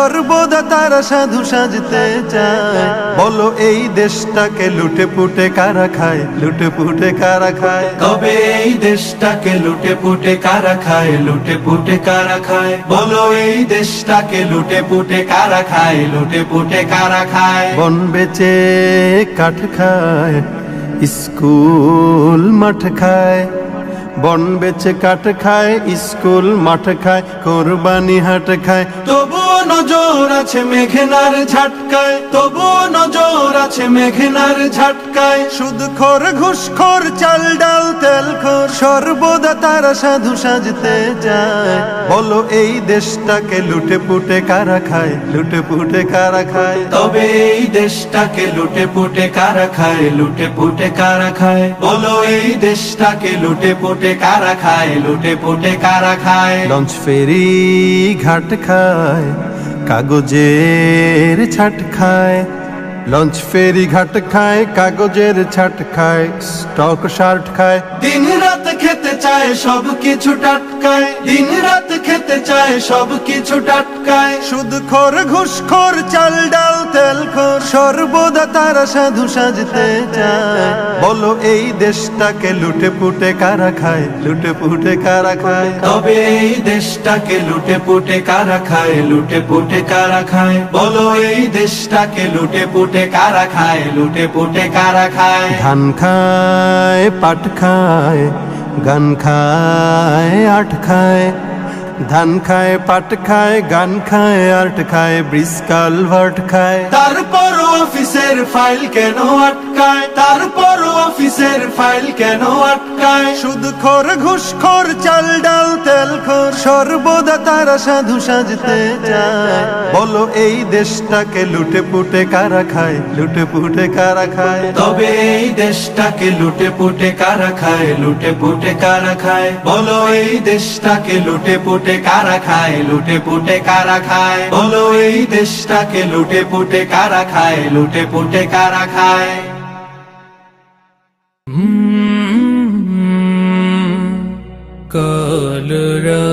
সর্বদা তারা সাধু সাজতে চায়। বলো এই দেশটাকে লুটে পুটে কারা খায়, লুটে পুটে কারা খায়? তবে এই দেশটাকে লুটে পুটে কারা খায়, লুটে পুটে কারা খায়? বলো এই দেশটাকে লুটে পুটে কারা খায়, লুটে পুটে কারা খায়? বন বেচে কাঠ খায়, স্কুল মাঠ খায়। বন বেচে কাঠ খায়, স্কুল মাঠ খায়, কোরবানি হাট খায়। তবুও নজর আছে মেঘনার ঝাটকায়, তবুও নজর আছে মেঘনার ঝাটকায়। সুদখোর ঘুষখোর চাল ডাল তেলখোর সর্বদা তারা সাধু সাজতে চায়। বলো এই দেশটাকে লুটে পুটে কারা খায়, লুটে পুটে কারা খায়? তবে এই দেশটাকে লুটে পুটে কারা খায়, লুটে পুটে কারা খায়? বলো এই দেশটাকে লুটে পুটে কারা খায়, লুটে পুটে কারা খায়? লঞ্চ ফেরি ঘাট খায়, কাগজের ছাট খায়। লঞ্চ ফেরি ঘাট খায়, কাগজের ছাট খায়, স্টক শার্ট খায়। দিন রাত খেতে চায় সব কিছু টাটকায়, দিন রাত খেতে চায় সব কিছু টাটকায়। সুদখোর ঘুষখোর চাল ডাল তেলখোর সর্বদা তারা সাধু সাজতে চায়। বলো এই দেশটাকে লুটে পুটে কারা খায়, লুটে পুটে কারা খায়? তবে এই দেশটাকে লুটে পুটে কারা খায়, লুটে পুটে কারা খায়? বলো এই দেশটাকে লুটে পুটে কারা খায়, লুটে পুটে কারা খায়? ধান খায়, পাট খায়, গান খায়, আট খায়। ধান খায়, পাট খায়, গান খায়, আর্ট খায়, ব্রিজ কালভার্ট খায়। তারপর অফিসের ফাইল কেন আটকায়, তারপর অফিসের ফাইল কেন আটকায়? সুদখোর ঘুষখোর চাল ডাল তেলখোর সর্বদা তারা সাধু সাজতে চায়। বলো এই দেশটাকে লুটে পুটে কারা খায়, লুটে পুটে কারা খায়? তবে এই দেশটাকে লুটে পুটে কারা খায়, লুটে পুটে কারা খায়? বলো এই দেশটাকে লুটে পুটে কারা খায়, লুটে পুটে কারা খায়? বলো এই দেশটাকে লুটে পুটে কারা খায়, লুটে পুটে কারা খায়? কালরা